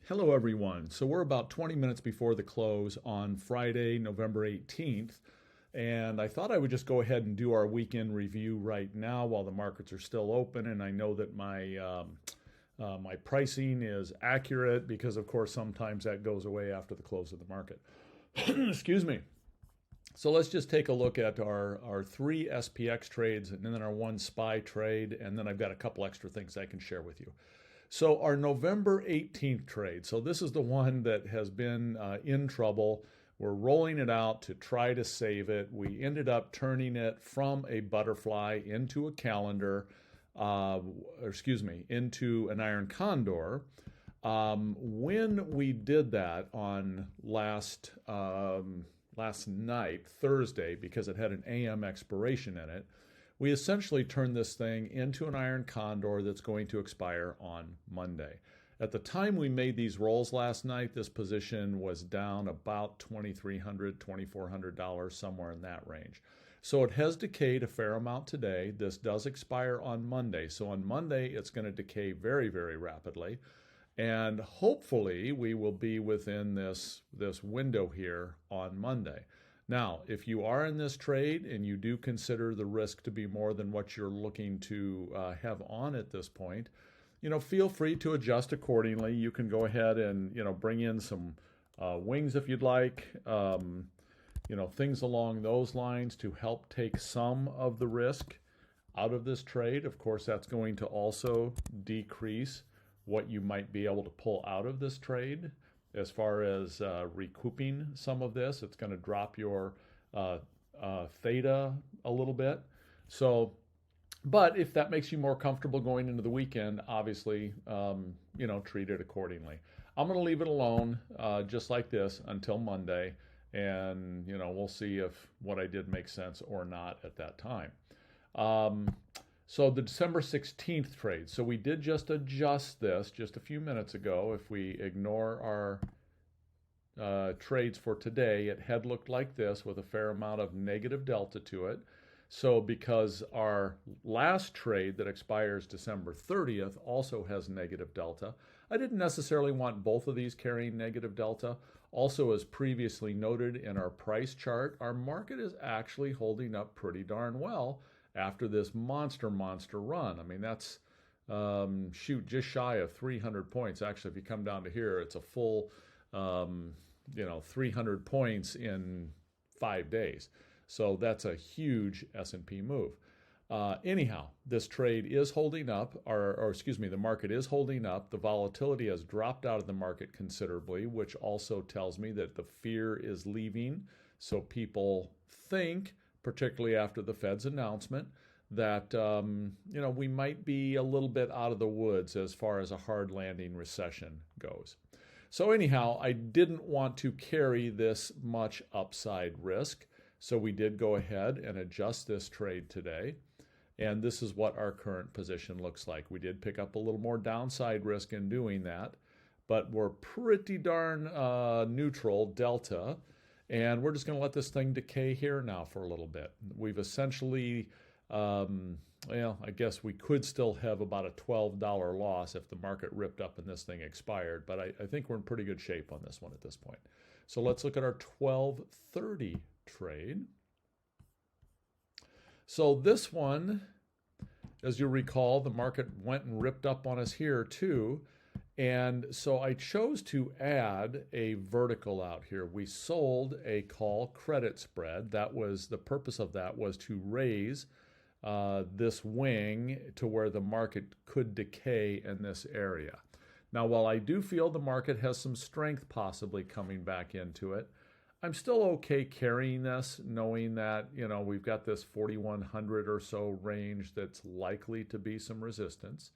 Hello, everyone. So we're about 20 minutes before the close on Friday, November 18th. And I thought I would just go ahead and do our weekend review right now while the markets are still open. And I know that my pricing is accurate because, of course, sometimes that goes away after the close of the market. Excuse me. So let's just take a look at our three SPX trades and then our one SPY trade. And then I've got a couple extra things I can share with you. So our November 18th trade, so this is the one that has been in trouble. We're rolling it out to try to save it. We ended up turning it from a butterfly into a calendar, into an iron condor. When we did that on last night, Thursday, because it had an AM expiration in it, we essentially turned this thing into an iron condor that's going to expire on Monday. At the time we made these rolls last night, this position was down about $2,300, $2,400, somewhere in that range. So it has decayed a fair amount today. This does expire on Monday. So on Monday, it's going to decay very, very rapidly. And hopefully we will be within this window here on Monday. Now, if you are in this trade and you do consider the risk to be more than what you're looking to have on at this point, feel free to adjust accordingly. You can go ahead and, bring in some wings if you'd like, things along those lines to help take some of the risk out of this trade. Of course, that's going to also decrease what you might be able to pull out of this trade. As far as recouping some of this, it's going to drop your theta a little bit. So, but if that makes you more comfortable going into the weekend, obviously, treat it accordingly. I'm going to leave it alone just like this until Monday. And, we'll see if what I did makes sense or not at that time. So the December 16th trade. So we did just adjust this just a few minutes ago. If we ignore our trades for today, it had looked like this with a fair amount of negative delta to it. So because our last trade that expires December 30th also has negative delta, I didn't necessarily want both of these carrying negative delta. Also, as previously noted in our price chart, our market is actually holding up pretty darn well after this monster run. I mean, that's, just shy of 300 points. Actually, if you come down to here, it's a full, 300 points in 5 days. So that's a huge S&P move. Anyhow, this trade is holding up, the market is holding up. The volatility has dropped out of the market considerably, which also tells me that the fear is leaving. So people think, particularly after the Fed's announcement, that we might be a little bit out of the woods as far as a hard landing recession goes. So anyhow, I didn't want to carry this much upside risk, so we did go ahead and adjust this trade today. And this is what our current position looks like. We did pick up a little more downside risk in doing that, but we're pretty darn neutral delta. And we're just going to let this thing decay here now for a little bit. We've essentially, I guess we could still have about a $12 loss if the market ripped up and this thing expired. But I think we're in pretty good shape on this one at this point. So let's look at our 1230 trade. So this one, as you recall, the market went and ripped up on us here too. And so I chose to add a vertical out here. We sold a call credit spread. That was the purpose of that was to raise this wing to where the market could decay in this area. Now, while I do feel the market has some strength possibly coming back into it, I'm still okay carrying this, knowing that, we've got this 4,100 or so range that's likely to be some resistance.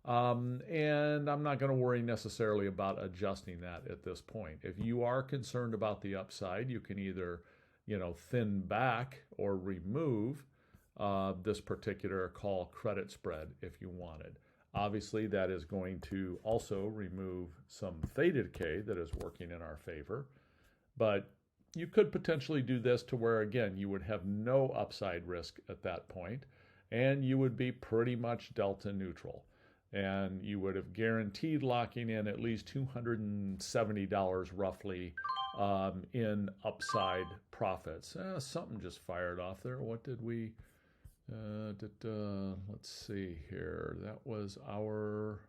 And I'm not going to worry necessarily about adjusting that at this point. If you are concerned about the upside, you can either, thin back or remove this particular call credit spread if you wanted. Obviously, that is going to also remove some theta decay that is working in our favor. But you could potentially do this to where, again, you would have no upside risk at that point, and you would be pretty much delta neutral. and you would have guaranteed locking in at least $270 roughly in upside profits. Something just fired off there. What did we, let's see here. That was our,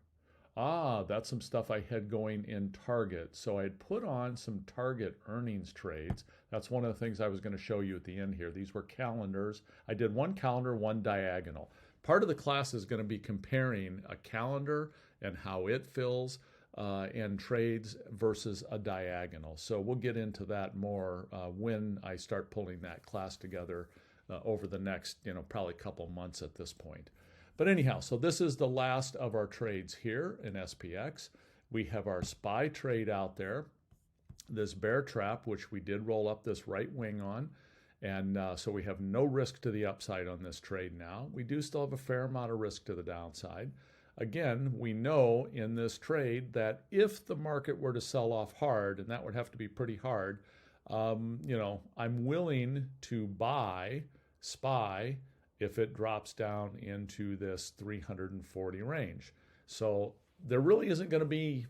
that's some stuff I had going in Target. So I'd put on some Target earnings trades. That's one of the things I was going to show you at the end here. These were calendars. I did one calendar, one diagonal. Part of the class is going to be comparing a calendar and how it fills and trades versus a diagonal. So we'll get into that more when I start pulling that class together over the next, probably couple months at this point. But anyhow, so this is the last of our trades here in SPX. We have our SPY trade out there, this bear trap, which we did roll up this right wing on. And so we have no risk to the upside on this trade now. We do still have a fair amount of risk to the downside. Again, we know in this trade that if the market were to sell off hard, and that would have to be pretty hard, I'm willing to buy SPY if it drops down into this 340 range. So there really isn't going to be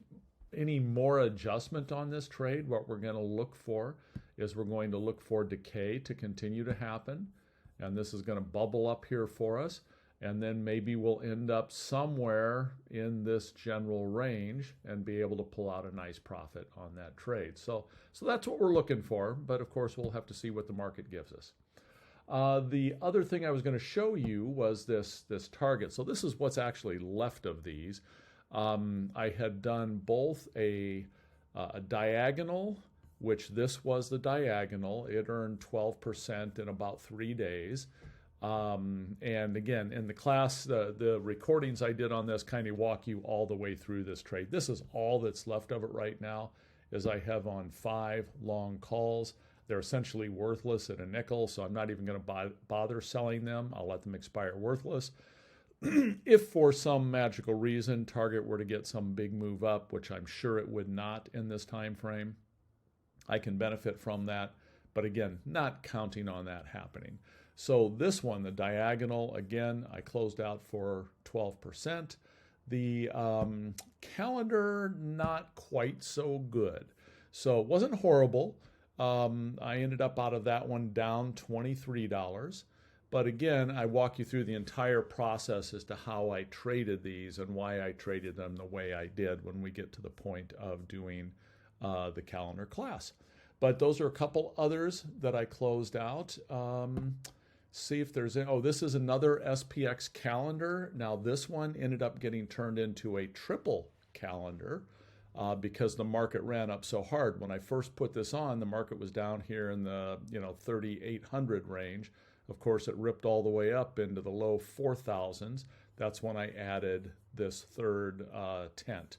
any more adjustment on this trade. What we're going to look for is we're going to look for decay to continue to happen. And this is going to bubble up here for us. And then maybe we'll end up somewhere in this general range and be able to pull out a nice profit on that trade. So that's what we're looking for. But of course, we'll have to see what the market gives us. The other thing I was going to show you was this target. So this is what's actually left of these. I had done both a diagonal, which this was the diagonal. It earned 12% in about 3 days. And again, in the class, the recordings I did on this kind of walk you all the way through this trade. This is all that's left of it right now, is I have on 5 long calls. They're essentially worthless at a nickel, so I'm not even going to bother selling them. I'll let them expire worthless. If for some magical reason Target were to get some big move up, which I'm sure it would not in this time frame, I can benefit from that. But again, not counting on that happening. So this one, the diagonal, again, I closed out for 12%. The calendar, not quite so good. So it wasn't horrible. I ended up out of that one down $23. But again, I walk you through the entire process as to how I traded these and why I traded them the way I did when we get to the point of doing the calendar class. But those are a couple others that I closed out. See if there's any. Oh, this is another SPX calendar. Now this one ended up getting turned into a triple calendar because the market ran up so hard. When I first put this on, the market was down here in the 3,800 range. Of course, it ripped all the way up into the low 4,000s. That's when I added this third tent.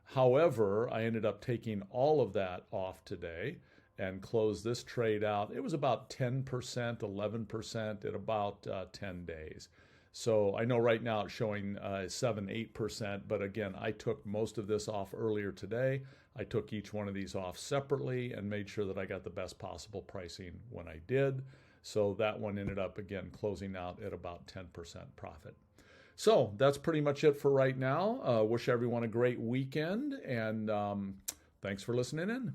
However, I ended up taking all of that off today and closed this trade out. It was about 10%, 11% at about 10 days. So I know right now it's showing 7-8%, but again, I took most of this off earlier today. I took each one of these off separately and made sure that I got the best possible pricing when I did. So that one ended up, again, closing out at about 10% profit. So that's pretty much it for right now. Wish everyone a great weekend, and thanks for listening in.